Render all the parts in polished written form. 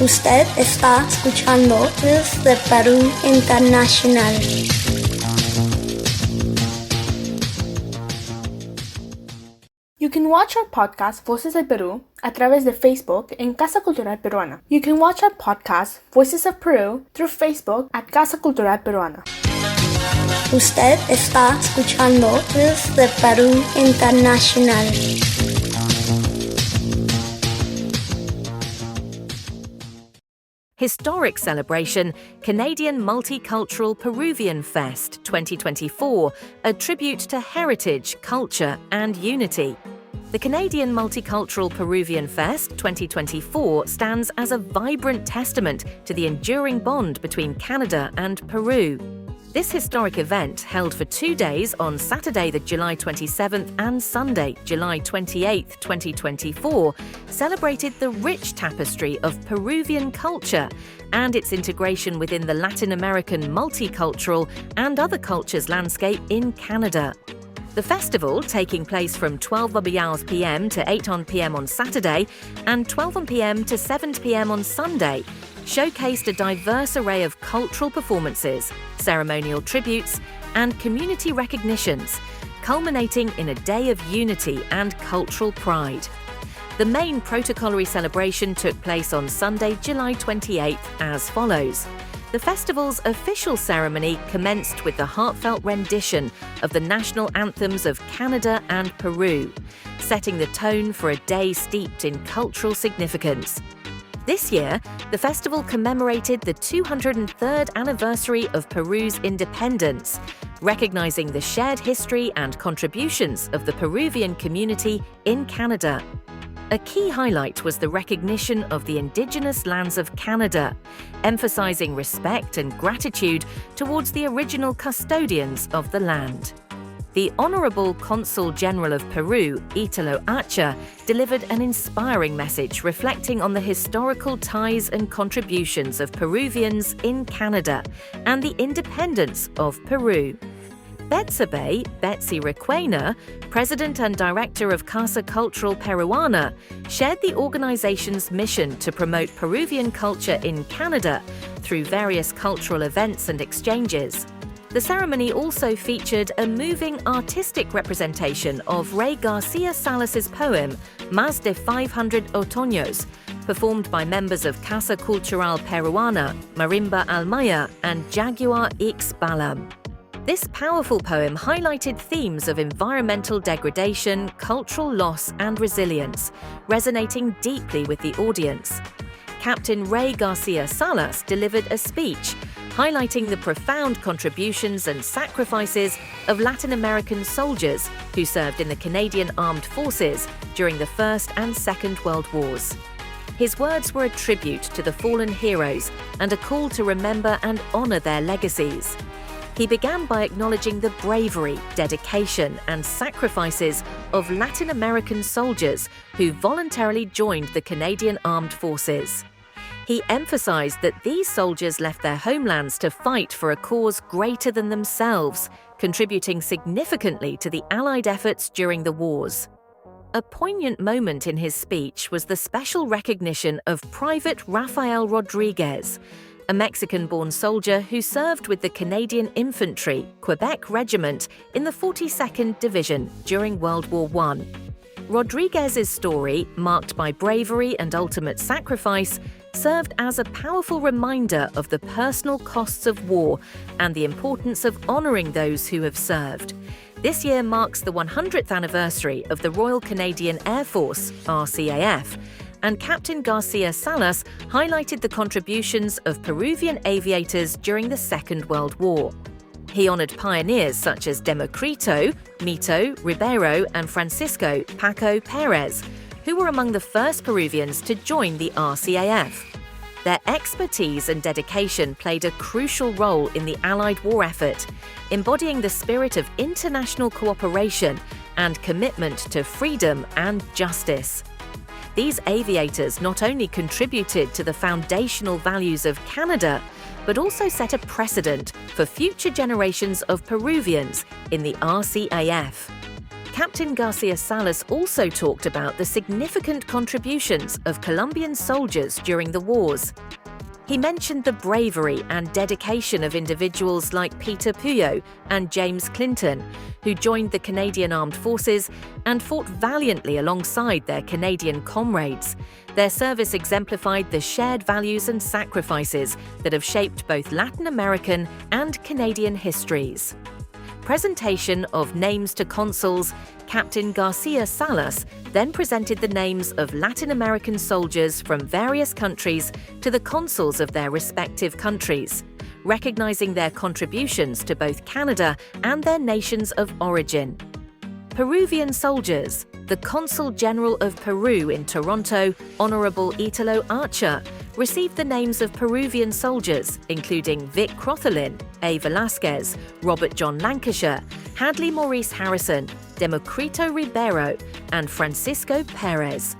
Usted está escuchando desde Perú Internacional. You can watch our podcast Voces del Perú a través de Facebook en Casa Cultural Peruana. You can watch our podcast Voices of Peru through Facebook at Casa Cultural Peruana. Usted está escuchando desde Perú Internacional. Historic celebration, Canadian Multicultural Peruvian Fest 2024, a tribute to heritage, culture and unity. The Canadian Multicultural Peruvian Fest 2024 stands as a vibrant testament to the enduring bond between Canada and Peru. This historic event, held for 2 days on Saturday, the July 27th and Sunday, July 28th, 2024, celebrated the rich tapestry of Peruvian culture and its integration within the Latin American multicultural and other cultures landscape in Canada. The festival, taking place from 12 p.m. to 8 p.m. on Saturday and 12 p.m. to 7 p.m. on Sunday, showcased a diverse array of cultural performances, ceremonial tributes, and community recognitions, culminating in a day of unity and cultural pride. The main protocolary celebration took place on Sunday, July 28th, as follows. The festival's official ceremony commenced with the heartfelt rendition of the national anthems of Canada and Peru, setting the tone for a day steeped in cultural significance. This year, the festival commemorated the 203rd anniversary of Peru's independence, recognizing the shared history and contributions of the Peruvian community in Canada. A key highlight was the recognition of the Indigenous lands of Canada, emphasizing respect and gratitude towards the original custodians of the land. The Honorable Consul General of Peru, Italo Acha, delivered an inspiring message reflecting on the historical ties and contributions of Peruvians in Canada and the independence of Peru. Betsabe, Betsy Requena, President and Director of Casa Cultural Peruana, shared the organization's mission to promote Peruvian culture in Canada through various cultural events and exchanges. The ceremony also featured a moving artistic representation of Rey Garcia Salas's poem, Más de 500 Otoños, performed by members of Casa Cultural Peruana, Marimba Almaya, and Jaguar X Balam. This powerful poem highlighted themes of environmental degradation, cultural loss, and resilience, resonating deeply with the audience. Captain Rey Garcia Salas delivered a speech highlighting the profound contributions and sacrifices of Latin American soldiers who served in the Canadian Armed Forces during the First and Second World Wars. His words were a tribute to the fallen heroes and a call to remember and honor their legacies. He began by acknowledging the bravery, dedication, and sacrifices of Latin American soldiers who voluntarily joined the Canadian Armed Forces. He emphasized that these soldiers left their homelands to fight for a cause greater than themselves, contributing significantly to the Allied efforts during the wars. A poignant moment in his speech was the special recognition of Private Rafael Rodriguez, a Mexican-born soldier who served with the Canadian Infantry, Quebec Regiment in the 42nd Division during World War I. Rodriguez's story, marked by bravery and ultimate sacrifice, served as a powerful reminder of the personal costs of war and the importance of honouring those who have served. This year marks the 100th anniversary of the Royal Canadian Air Force, RCAF, and Captain Garcia Salas highlighted the contributions of Peruvian aviators during the Second World War. He honoured pioneers such as Democrito, Mito, Ribeiro, and Francisco Paco Perez, who were among the first Peruvians to join the RCAF. Their expertise and dedication played a crucial role in the Allied war effort, embodying the spirit of international cooperation and commitment to freedom and justice. These aviators not only contributed to the foundational values of Canada, but also set a precedent for future generations of Peruvians in the RCAF. Captain Garcia Salas also talked about the significant contributions of Colombian soldiers during the wars. He mentioned the bravery and dedication of individuals like Peter Puyo and James Clinton, who joined the Canadian Armed Forces and fought valiantly alongside their Canadian comrades. Their service exemplified the shared values and sacrifices that have shaped both Latin American and Canadian histories. Presentation of names to consuls. Captain Garcia Salas then presented the names of Latin American soldiers from various countries to the consuls of their respective countries, recognizing their contributions to both Canada and their nations of origin. Peruvian soldiers. The Consul General of Peru in Toronto, Honorable Italo Archer, received the names of Peruvian soldiers, including Vic Crothelin, A. Velasquez, Robert John Lancashire, Hadley Maurice Harrison, Democrito Ribeiro, and Francisco Perez.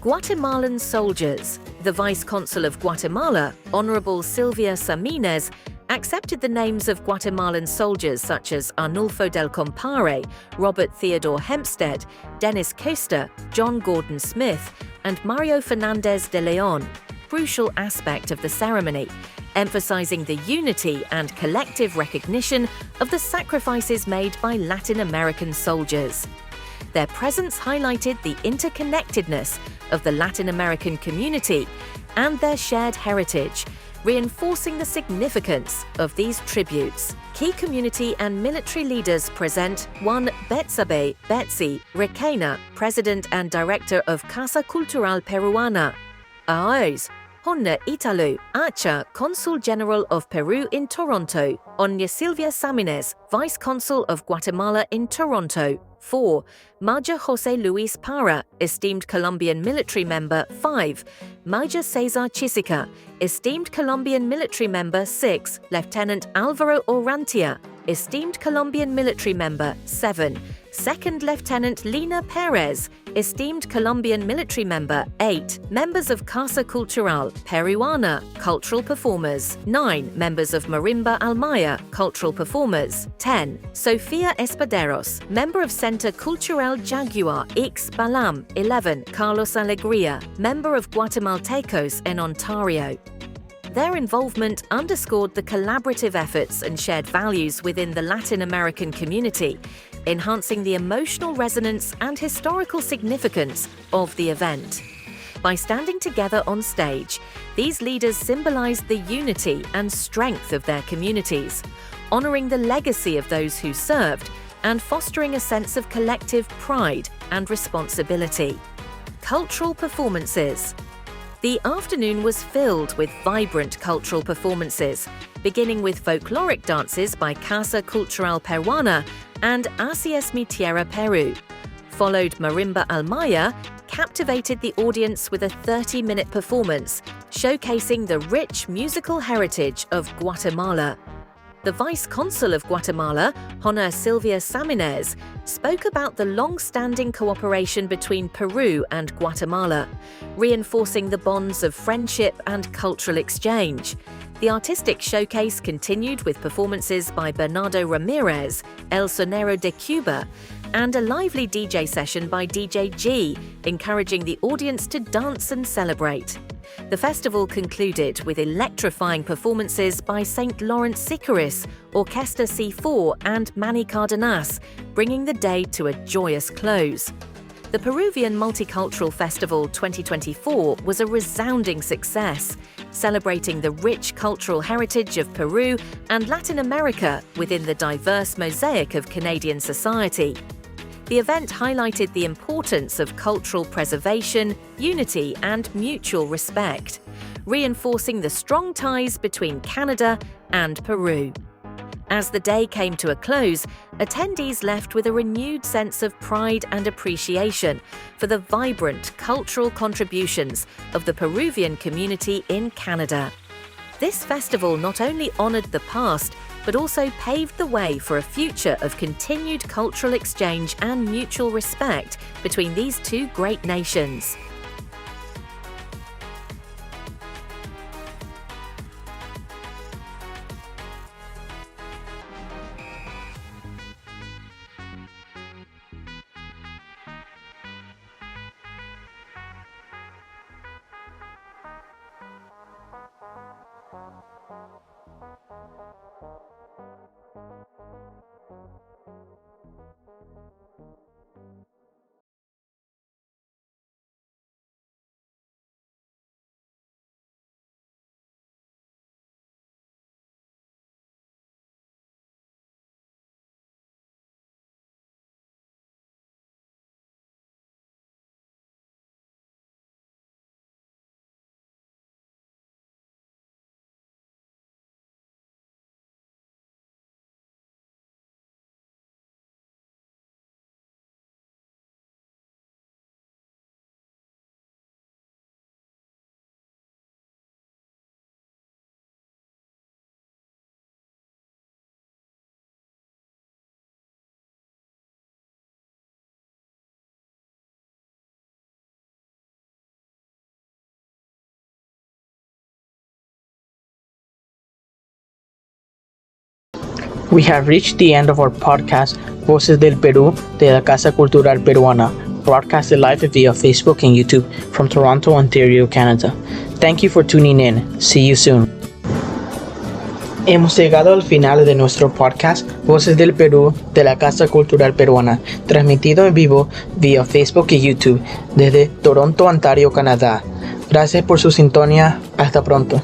Guatemalan soldiers. The Vice Consul of Guatemala, Honorable Silvia Samines, accepted the names of Guatemalan soldiers such as Arnulfo del Compare, Robert Theodore Hempstead, Dennis Costa, John Gordon Smith, and Mario Fernandez de Leon, crucial aspect of the ceremony, emphasizing the unity and collective recognition of the sacrifices made by Latin American soldiers. Their presence highlighted the interconnectedness of the Latin American community and their shared heritage, reinforcing the significance of these tributes. Key community and military leaders present: 1. Betsabe Betsy Requena, President and Director of Casa Cultural Peruana. Aois, Honne Italo Archer, Consul General of Peru in Toronto. Onya Silvia Samines, Vice Consul of Guatemala in Toronto. 4. Major José Luis Parra, Esteemed Colombian Military Member 5. Major Cesar Chisica, Esteemed Colombian Military Member 6. Lieutenant Alvaro Orantia, Esteemed Colombian Military Member 7. Second Lieutenant Lina Perez, Esteemed Colombian Military Member 8. Members of Casa Cultural Peruana, Cultural Performers 9. Members of Marimba Almaya, Cultural Performers 10. Sofia Espaderos, Member of Centro Cultural Jaguar X Balam 11. Carlos Alegría, Member of Guatemaltecos en Ontario. Their involvement underscored the collaborative efforts and shared values within the Latin American community, enhancing the emotional resonance and historical significance of the event. By standing together on stage, these leaders symbolized the unity and strength of their communities, honoring the legacy of those who served and fostering a sense of collective pride and responsibility. Cultural performances. The afternoon was filled with vibrant cultural performances, beginning with folkloric dances by Casa Cultural Peruana and Así es mi tierra Peru. Followed Marimba Almaya, captivated the audience with a 30-minute performance, showcasing the rich musical heritage of Guatemala. The Vice Consul of Guatemala, Hona Silvia Samines, spoke about the long-standing cooperation between Peru and Guatemala, reinforcing the bonds of friendship and cultural exchange. The artistic showcase continued with performances by Bernardo Ramirez, El Sonero de Cuba, and a lively DJ session by DJ G, encouraging the audience to dance and celebrate. The festival concluded with electrifying performances by St. Lawrence Sicaris, Orquesta C4 and Manny Cardenas, bringing the day to a joyous close. The Peruvian Multicultural Festival 2024 was a resounding success, celebrating the rich cultural heritage of Peru and Latin America within the diverse mosaic of Canadian society. The event highlighted the importance of cultural preservation, unity, and mutual respect, reinforcing the strong ties between Canada and Peru. As the day came to a close, attendees left with a renewed sense of pride and appreciation for the vibrant cultural contributions of the Peruvian community in Canada. This festival not only honoured the past, but also paved the way for a future of continued cultural exchange and mutual respect between these two great nations. We have reached the end of our podcast, Voces del Perú, de la Casa Cultural Peruana, broadcasted live via Facebook and YouTube from Toronto, Ontario, Canada. Thank you for tuning in. See you soon. Hemos llegado al final de nuestro podcast Voces del Perú de la Casa Cultural Peruana, transmitido en vivo vía Facebook y YouTube desde Toronto, Ontario, Canadá. Gracias por su sintonía. Hasta pronto.